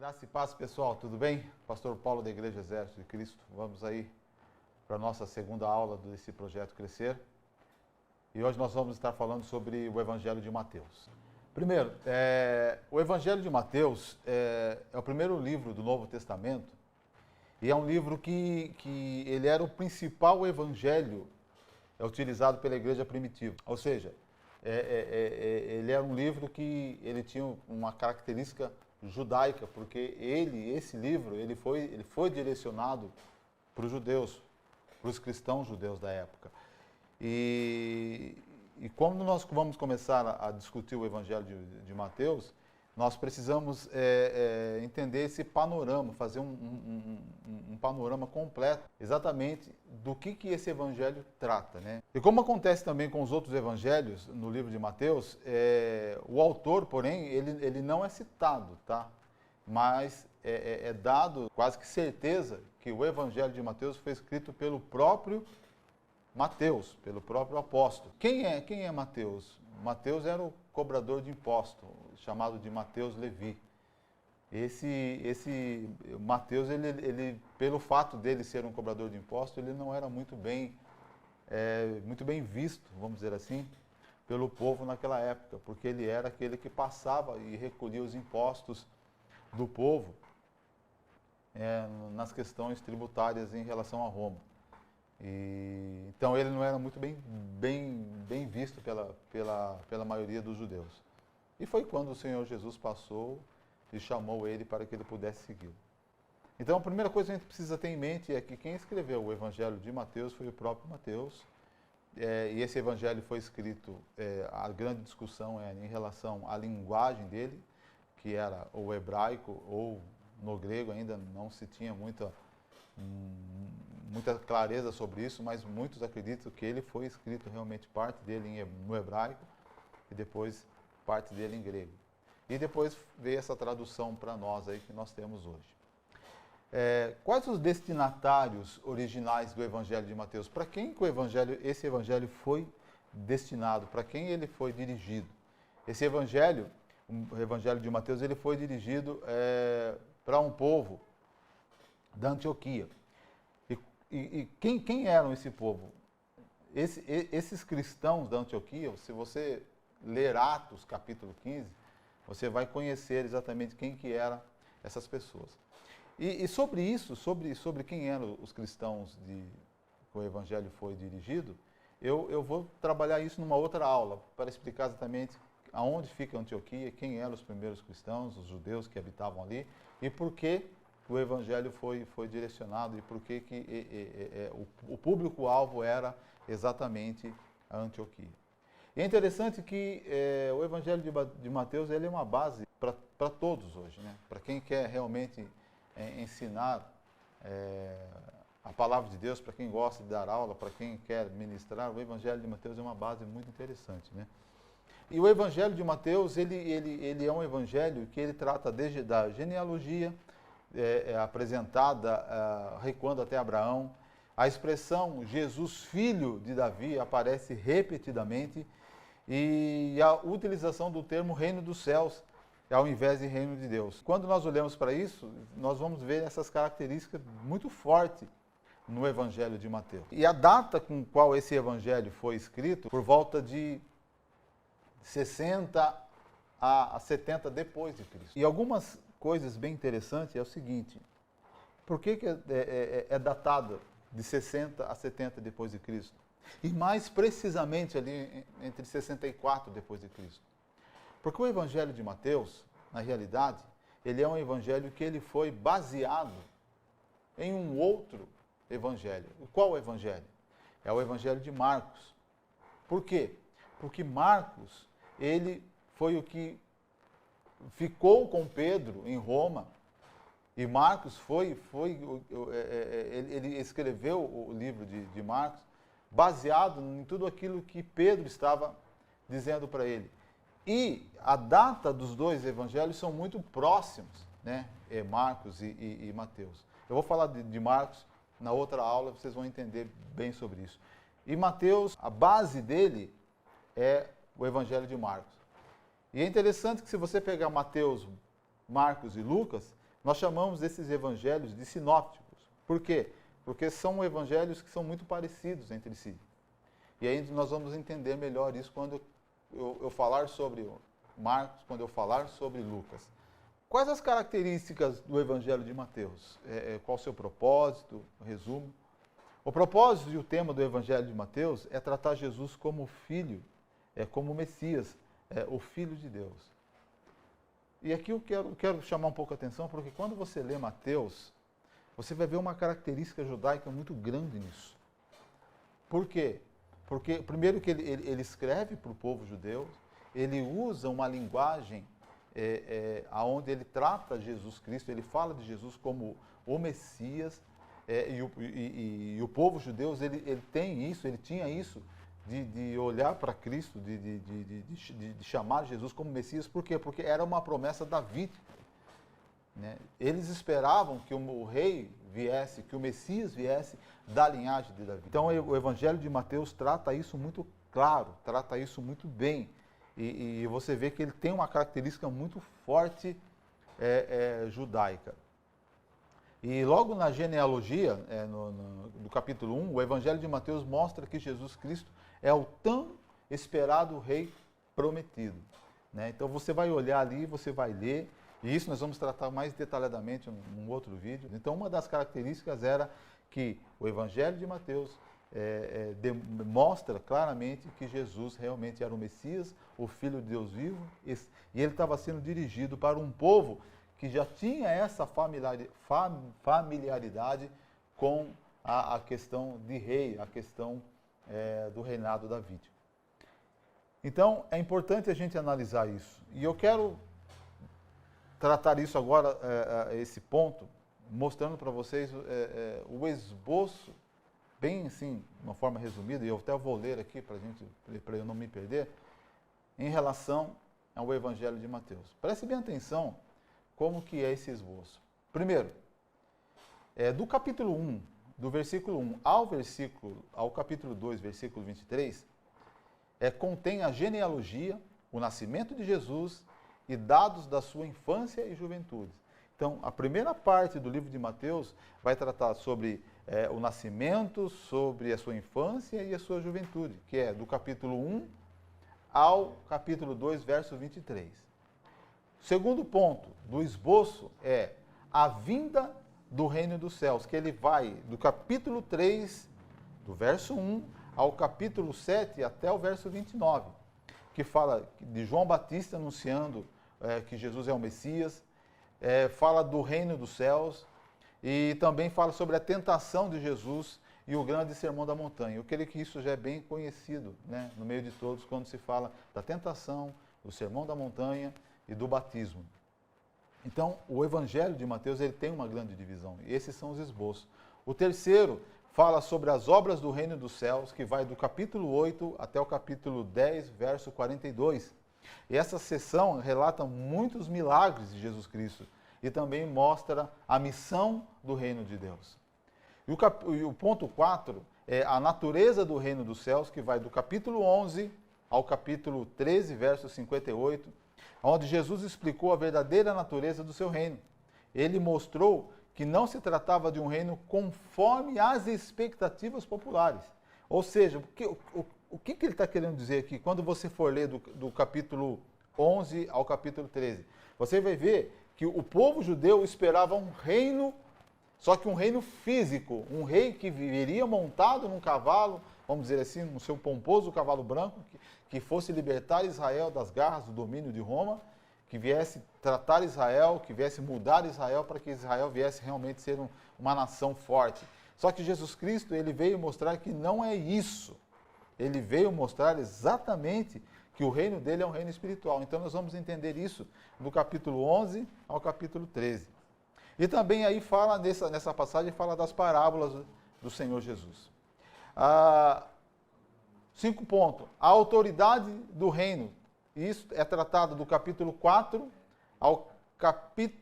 Graça e paz, pessoal, tudo bem? Pastor Paulo da Igreja Exército de Cristo. Vamos aí para a nossa segunda aula desse projeto Crescer. E hoje nós vamos estar falando sobre o Evangelho de Mateus. Primeiro, o Evangelho de Mateus é o primeiro livro do Novo Testamento e é um livro que ele era o principal evangelho utilizado pela igreja primitiva. Ou seja, ele era um livro que ele tinha uma característica judaica, porque esse livro, ele foi direcionado para os judeus, para os cristãos judeus da época. E quando nós vamos começar a discutir o Evangelho de Mateus, nós precisamos entender esse panorama, fazer um panorama completo, exatamente do que esse Evangelho trata, né? E como acontece também com os outros Evangelhos no livro de Mateus, o autor, porém, ele não é citado, tá? Mas é dado quase que certeza que o Evangelho de Mateus foi escrito pelo próprio Mateus, pelo próprio apóstolo. Quem é Mateus? Mateus era o cobrador de impostos, chamado de Mateus Levi. Esse Mateus, ele, pelo fato dele ser um cobrador de impostos, ele não era muito bem visto, vamos dizer assim, pelo povo naquela época, porque ele era aquele que passava e recolhia os impostos do povo nas questões tributárias em relação a Roma. Então ele não era muito bem visto pela maioria dos judeus. E foi quando o Senhor Jesus passou e chamou ele para que ele pudesse segui-lo. Então a primeira coisa que a gente precisa ter em mente é que quem escreveu o Evangelho de Mateus foi o próprio Mateus. E esse Evangelho foi escrito, a grande discussão é em relação à linguagem dele, que era o hebraico, ou no grego ainda não se tinha muita clareza sobre isso, mas muitos acreditam que ele foi escrito realmente parte dele no hebraico e depois parte dele em grego. E depois veio essa tradução para nós aí que nós temos hoje. Quais os destinatários originais do Evangelho de Mateus? Para quem que esse Evangelho foi destinado? Para quem ele foi dirigido? Esse Evangelho, o Evangelho de Mateus, ele foi dirigido para um povo da Antioquia. E quem eram esse povo? Esses cristãos da Antioquia, se você ler Atos, capítulo 15, você vai conhecer exatamente quem que eram essas pessoas. E sobre isso, sobre quem eram os cristãos que o Evangelho foi dirigido, eu vou trabalhar isso numa outra aula, para explicar exatamente aonde fica a Antioquia, quem eram os primeiros cristãos, os judeus que habitavam ali, e por que o Evangelho foi direcionado e por que o público-alvo era exatamente a Antioquia. E é interessante que o Evangelho de Mateus ele é uma base para todos hoje, né? Para quem quer realmente ensinar a palavra de Deus, para quem gosta de dar aula, para quem quer ministrar, o Evangelho de Mateus é uma base muito interessante, né? E o Evangelho de Mateus ele é um evangelho que ele trata desde da genealogia, apresentada recuando até Abraão. A expressão Jesus, filho de Davi, aparece repetidamente, e a utilização do termo reino dos céus, ao invés de reino de Deus. Quando nós olhamos para isso, nós vamos ver essas características muito fortes no Evangelho de Mateus. E a data com qual esse Evangelho foi escrito, por volta de 60 a 70 depois de Cristo. E algumas coisas bem interessantes é o seguinte: por que é datada de 60 a 70 depois de Cristo? E mais precisamente ali entre 64 depois de Cristo. Porque o Evangelho de Mateus, na realidade, ele é um evangelho que ele foi baseado em um outro evangelho. Qual evangelho? É o Evangelho de Marcos. Por quê? Porque Marcos, ele foi o que ficou com Pedro em Roma, e Marcos ele escreveu o livro de Marcos baseado em tudo aquilo que Pedro estava dizendo para ele. E a data dos dois evangelhos são muito próximos, né? Marcos e Mateus. Eu vou falar de Marcos na outra aula, vocês vão entender bem sobre isso. E Mateus, a base dele é o Evangelho de Marcos. E é interessante que se você pegar Mateus, Marcos e Lucas, Nós chamamos esses evangelhos de sinópticos. Por quê? Porque são evangelhos que são muito parecidos entre si. E aí nós vamos entender melhor isso quando eu falar sobre Marcos, quando eu falar sobre Lucas. Quais as características do evangelho de Mateus? Qual o seu propósito, o resumo? O propósito e o tema do evangelho de Mateus é tratar Jesus como filho, como Messias, o Filho de Deus. E aqui eu quero chamar um pouco a atenção, porque quando você lê Mateus, você vai ver uma característica judaica muito grande nisso. Por quê? Porque, primeiro, que ele escreve para o povo judeu, ele usa uma linguagem onde ele trata Jesus Cristo, ele fala de Jesus como o Messias, e o povo judeu, ele tinha isso, de olhar para Cristo, de chamar Jesus como Messias. Por quê? Porque era uma promessa davídica, né? Eles esperavam que o rei viesse, que o Messias viesse da linhagem de Davi. Então o Evangelho de Mateus trata isso muito claro, trata isso muito bem. E você vê que ele tem uma característica muito forte judaica. E logo na genealogia, no capítulo 1, o Evangelho de Mateus mostra que Jesus Cristo é o tão esperado rei prometido, né? Então você vai olhar ali, você vai ler, e isso nós vamos tratar mais detalhadamente num outro vídeo. Então uma das características era que o Evangelho de Mateus mostra claramente que Jesus realmente era o Messias, o Filho de Deus vivo, e ele estava sendo dirigido para um povo que já tinha essa familiaridade com a questão de rei, a questão do reinado davídico. Então, é importante a gente analisar isso. E eu quero tratar isso agora, esse ponto, mostrando para vocês o esboço, bem assim, de uma forma resumida, e eu até vou ler aqui para eu não me perder, em relação ao Evangelho de Mateus. Preste bem atenção como que é esse esboço. Primeiro, do capítulo 1, do versículo 1 ao capítulo 2, versículo 23, contém a genealogia, o nascimento de Jesus e dados da sua infância e juventude. Então, a primeira parte do livro de Mateus vai tratar sobre o nascimento, sobre a sua infância e a sua juventude, que é do capítulo 1 ao capítulo 2, verso 23. O segundo ponto do esboço é a vinda do reino dos céus, que ele vai do capítulo 3, do verso 1 ao capítulo 7 até o verso 29, que fala de João Batista anunciando que Jesus é o Messias, fala do reino dos céus e também fala sobre a tentação de Jesus e o grande sermão da montanha. Eu creio que isso já é bem conhecido, né, no meio de todos, quando se fala da tentação, do sermão da montanha e do batismo. Então, o Evangelho de Mateus ele tem uma grande divisão, e esses são os esboços. O terceiro fala sobre as obras do reino dos céus, que vai do capítulo 8 até o capítulo 10, verso 42. E essa seção relata muitos milagres de Jesus Cristo e também mostra a missão do reino de Deus. E o ponto 4 é a natureza do reino dos céus, que vai do capítulo 11 ao capítulo 13, verso 58, onde Jesus explicou a verdadeira natureza do seu reino. Ele mostrou que não se tratava de um reino conforme as expectativas populares. Ou seja, o que ele está querendo dizer aqui? Quando você for ler do capítulo 11 ao capítulo 13, você vai ver que o povo judeu esperava um reino, só que um reino físico, um rei que viveria montado num cavalo, vamos dizer assim, no seu pomposo cavalo branco, que fosse libertar Israel das garras do domínio de Roma, que viesse tratar Israel, que viesse mudar Israel para que Israel viesse realmente ser uma nação forte. Só que Jesus Cristo, ele veio mostrar que não é isso. Ele veio mostrar exatamente que o reino dele é um reino espiritual. Então nós vamos entender isso do capítulo 11 ao capítulo 13. E também aí fala, nessa passagem, fala das parábolas do Senhor Jesus. 5 pontos. A autoridade do reino. Isso é tratado do capítulo 4 ao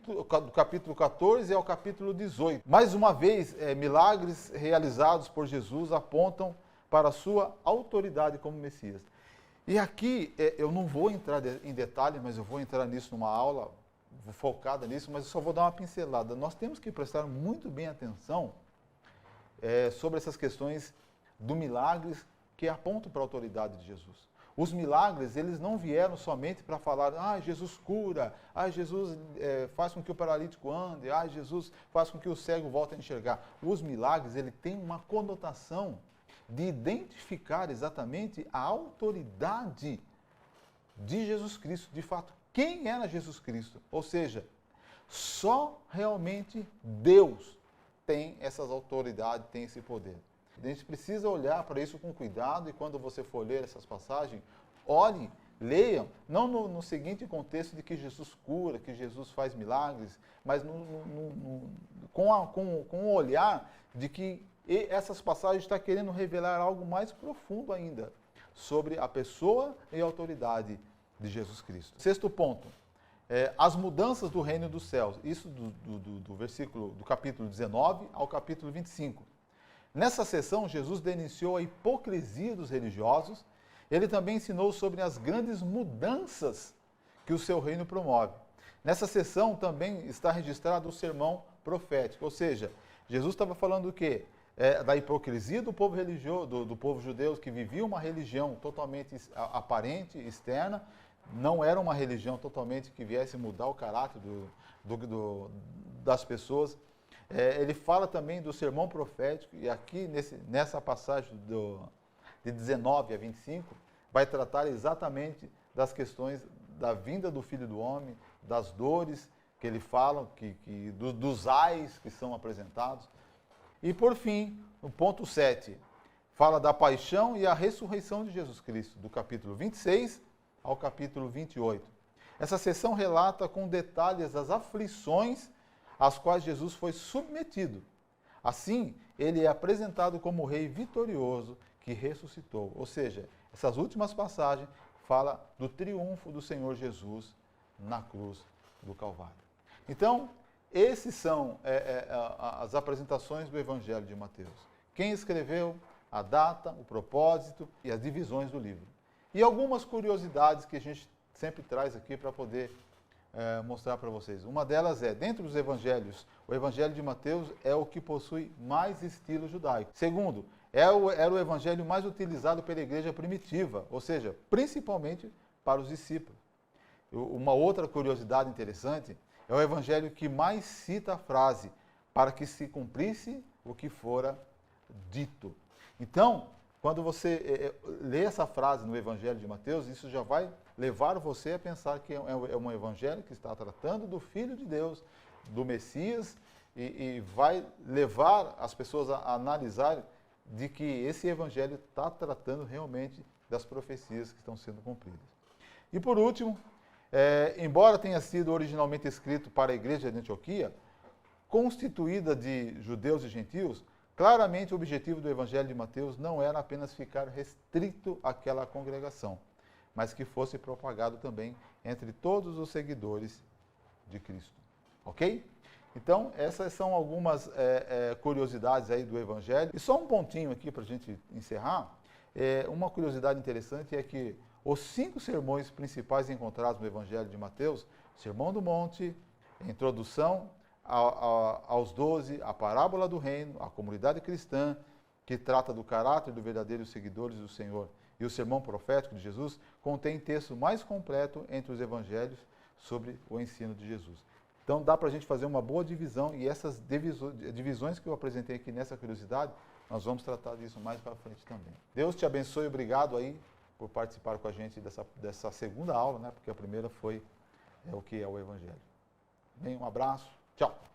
do capítulo 14 ao capítulo 18. Mais uma vez, milagres realizados por Jesus apontam para a sua autoridade como Messias. E aqui, eu não vou entrar em detalhe, mas eu vou entrar nisso numa aula focada nisso, mas eu só vou dar uma pincelada. Nós temos que prestar muito bem atenção sobre essas questões do milagres que apontam para a autoridade de Jesus. Os milagres, eles não vieram somente para falar, Jesus cura, Jesus faz com que o paralítico ande, Jesus faz com que o cego volte a enxergar. Os milagres, ele tem uma conotação de identificar exatamente a autoridade de Jesus Cristo, de fato. Quem era Jesus Cristo? Ou seja, só realmente Deus tem essas autoridades, tem esse poder. A gente precisa olhar para isso com cuidado e quando você for ler essas passagens, olhem, leiam, não no seguinte contexto de que Jesus cura, que Jesus faz milagres, mas com o olhar de que essas passagens estão querendo revelar algo mais profundo ainda sobre a pessoa e a autoridade de Jesus Cristo. Sexto ponto, as mudanças do reino dos céus. Isso do capítulo 19 ao capítulo 25. Nessa sessão, Jesus denunciou a hipocrisia dos religiosos. Ele também ensinou sobre as grandes mudanças que o seu reino promove. Nessa sessão também está registrado o sermão profético, ou seja, Jesus estava falando do quê? Da hipocrisia do povo religioso, do povo judeu, que vivia uma religião totalmente aparente, externa, não era uma religião totalmente que viesse mudar o caráter das pessoas. Ele fala também do sermão profético, e aqui nessa passagem de 19 a 25, vai tratar exatamente das questões da vinda do Filho do Homem, das dores que ele fala, dos ais que são apresentados. E por fim, no ponto 7, fala da paixão e a ressurreição de Jesus Cristo, do capítulo 26 ao capítulo 28. Essa sessão relata com detalhes as aflições às quais Jesus foi submetido. Assim, ele é apresentado como rei vitorioso que ressuscitou. Ou seja, essas últimas passagens falam do triunfo do Senhor Jesus na cruz do Calvário. Então, esses são as apresentações do Evangelho de Mateus. Quem escreveu, a data, o propósito e as divisões do livro. E algumas curiosidades que a gente sempre traz aqui para poder mostrar para vocês. Uma delas dentro dos evangelhos, o Evangelho de Mateus é o que possui mais estilo judaico. Segundo, era o evangelho mais utilizado pela igreja primitiva, ou seja, principalmente para os discípulos. Uma outra curiosidade interessante é o evangelho que mais cita a frase para que se cumprisse o que fora dito. Então, quando você lê essa frase no Evangelho de Mateus, isso já vai levar você a pensar que é um evangelho que está tratando do Filho de Deus, do Messias, e vai levar as pessoas a analisar de que esse evangelho está tratando realmente das profecias que estão sendo cumpridas. E por último, embora tenha sido originalmente escrito para a igreja de Antioquia, constituída de judeus e gentios, claramente o objetivo do Evangelho de Mateus não era apenas ficar restrito àquela congregação, mas que fosse propagado também entre todos os seguidores de Cristo. Ok? Então, essas são algumas curiosidades aí do Evangelho. E só um pontinho aqui para a gente encerrar. Uma curiosidade interessante é que os 5 sermões principais encontrados no Evangelho de Mateus, Sermão do Monte, Introdução aos 12, a parábola do reino, a comunidade cristã, que trata do caráter dos verdadeiros seguidores do Senhor, e o sermão profético de Jesus, contém texto mais completo entre os evangelhos sobre o ensino de Jesus. Então dá para a gente fazer uma boa divisão, e essas divisões que eu apresentei aqui nessa curiosidade, nós vamos tratar disso mais para frente também. Deus te abençoe, obrigado aí por participar com a gente dessa segunda aula, né? Porque a primeira foi o que é o Evangelho. Bem, um abraço, tchau!